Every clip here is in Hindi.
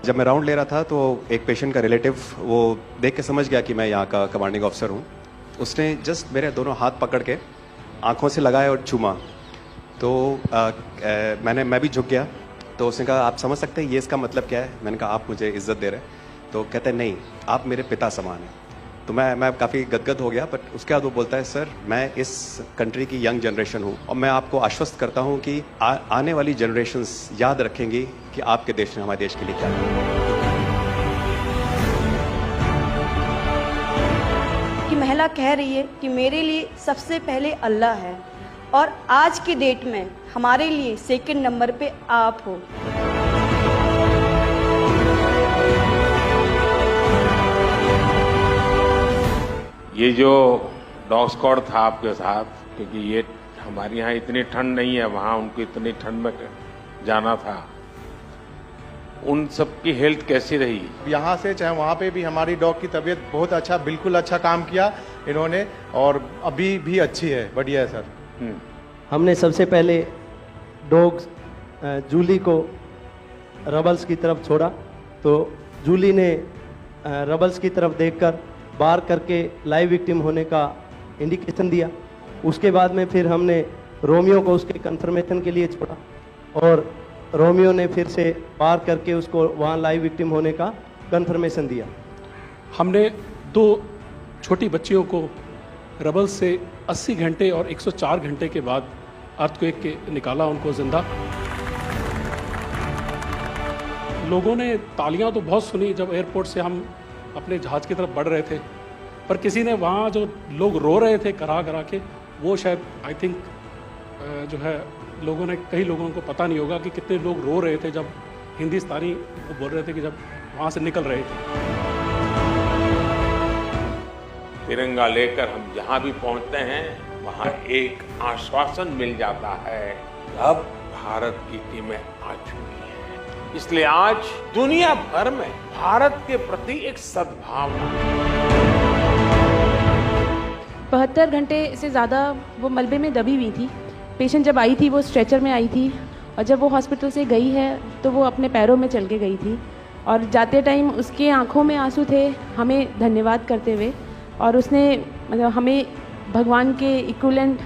जब मैं राउंड ले रहा था तो एक पेशेंट का रिलेटिव वो देख के समझ गया कि मैं यहाँ का कमांडिंग ऑफिसर हूँ। उसने जस्ट मेरे दोनों हाथ पकड़ के आंखों से लगाए और चूमा। तो मैं भी झुक गया। तो उसने कहा आप समझ सकते हैं ये इसका मतलब क्या है? मैंने कहा आप मुझे इज्जत दे रहे हैं। तो कहते हैं नहीं, आप मेरे पिता समान हैं। तो मैं काफ़ी गदगद हो गया। बट उसके बाद वो बोलता है सर मैं इस कंट्री की यंग जनरेशन हूँ और मैं आपको आश्वस्त करता हूँ कि आने वाली जनरेशन्स याद रखेंगी कि आपके देश ने हमारे देश के लिए क्या किया। कि महिला कह रही है कि मेरे लिए सबसे पहले अल्लाह है और आज की डेट में हमारे लिए सेकंड नंबर पे आप हो। ये जो डॉग स्क्वाड था आपके साथ, क्योंकि ये हमारे यहाँ इतनी ठंड नहीं है, वहाँ उनको इतनी ठंड में जाना था, उन सब की हेल्थ कैसी रही? यहाँ से चाहे वहाँ पे भी हमारी डॉग की तबीयत बहुत अच्छा, बिल्कुल अच्छा काम किया इन्होंने और अभी भी अच्छी है, बढ़िया है सर। हमने सबसे पहले डॉग जूली को रबल्स की तरफ छोड़ा तो जूली ने रबल्स की तरफ देखकर बार करके लाइव विक्टिम होने का इंडिकेशन दिया। उसके बाद में फिर हमने रोमियो को उसके कंफर्मेशन के लिए छोड़ा और रोमियो ने फिर से बार करके उसको वहाँ लाइव विक्टिम होने का कंफर्मेशन दिया। हमने 2 छोटी बच्चियों को रबल से 80 घंटे और 104 घंटे के बाद अर्थक्वेक के निकाला उनको जिंदा। लोगों ने तालियां तो बहुत सुनी जब एयरपोर्ट से हम अपने जहाज की तरफ बढ़ रहे थे, पर किसी ने वहाँ जो लोग रो रहे थे करा करा के, वो शायद आई थिंक जो है लोगों ने, कई लोगों को पता नहीं होगा कि कितने लोग रो रहे थे जब हिंदुस्तानी वो बोल रहे थे कि जब वहाँ से निकल रहे थे। तिरंगा लेकर हम जहाँ भी पहुँचते हैं वहाँ एक आश्वासन मिल जाता है, अब भारत की टीमें आ चुकी हैं। इसलिए आज दुनिया भर में भारत के प्रति एक सद्भावना। 72 घंटे से ज़्यादा वो मलबे में दबी हुई थी। पेशेंट जब आई थी वो स्ट्रेचर में आई थी और जब वो हॉस्पिटल से गई है तो वो अपने पैरों में चल के गई थी और जाते टाइम उसके आंखों में आंसू थे हमें धन्यवाद करते हुए, और उसने मतलब हमें भगवान के इक्विवेलेंट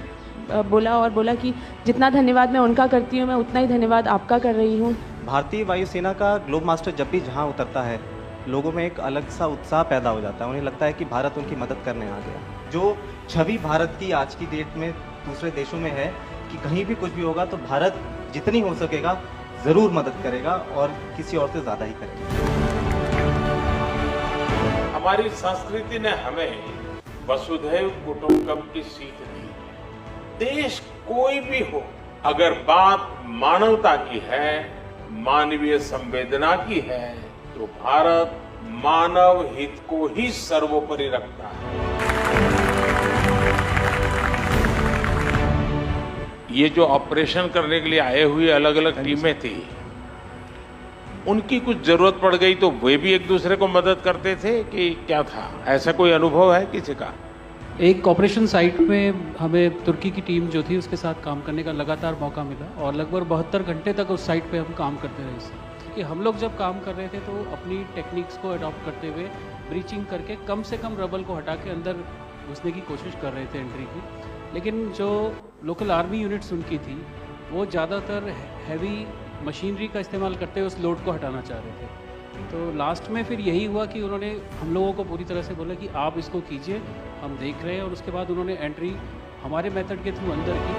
बोला और बोला कि जितना धन्यवाद मैं उनका करती हूँ मैं उतना ही धन्यवाद आपका कर रही हूँ। भारतीय वायुसेना का ग्लोब मास्टर जब भी जहाँ उतरता है लोगों में एक अलग सा उत्साह पैदा हो जाता है। उन्हें लगता है कि भारत उनकी मदद करने आ गया। जो छवि भारत की आज की डेट में दूसरे देशों में है कि कहीं भी कुछ भी होगा तो भारत जितनी हो सकेगा ज़रूर मदद करेगा और किसी और से ज़्यादा ही करेगा। हमारी संस्कृति ने हमें वसुधैव कुटुंबकम की सीख दी। देश कोई भी हो, अगर बात मानवता की है, मानवीय संवेदना की है, तो भारत मानव हित को ही सर्वोपरि रखता है। ये जो ऑपरेशन करने के लिए आए हुए अलग अलग टीमें थी, उनकी कुछ जरूरत पड़ गई तो वे भी एक दूसरे को मदद करते थे कि क्या था? ऐसा कोई अनुभव है किसी का? एक ऑपरेशन साइट में हमें तुर्की की टीम जो थी उसके साथ काम करने का लगातार मौका मिला और लगभग 72 घंटे तक उस साइट पे हम काम करते रहे। कि हम लोग जब काम कर रहे थे तो अपनी टेक्निक्स को अडॉप्ट करते हुए ब्रीचिंग करके कम से कम रबल को हटा के अंदर घुसने की कोशिश कर रहे थे एंट्री की। लेकिन जो लोकल आर्मी यूनिट्स उनकी थी वो ज़्यादातर हैवी मशीनरी का इस्तेमाल करते हुए उस लोड को हटाना चाह रहे थे। तो लास्ट में फिर यही हुआ कि उन्होंने हम लोगों को पूरी तरह से बोला कि आप इसको कीजिए, हम देख रहे हैं, और उसके बाद उन्होंने एंट्री हमारे मेथड के थ्रू अंदर की।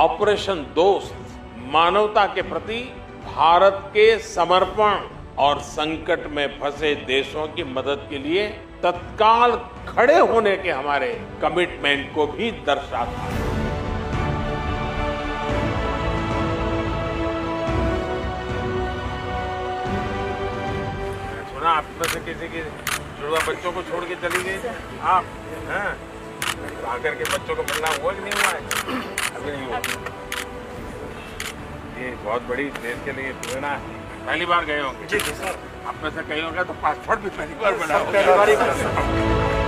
ऑपरेशन दोस्त मानवता के प्रति भारत के समर्पण और संकट में फंसे देशों की मदद के लिए तत्काल खड़े होने के हमारे कमिटमेंट को भी दर्शाता है। सुना आप में से किसी के जुड़वा बच्चों को छोड़ के चली गई आप, हैं? आकर के बच्चों को मिलना हुआ कि नहीं हुआ है? अभी नहीं हुआ। ये बहुत बड़ी देश के लिए प्रेरणा है। पहली बार गए होंगे? जी सर। आप में से कई होंगे तो पासपोर्ट भी पहली बार बना होगा।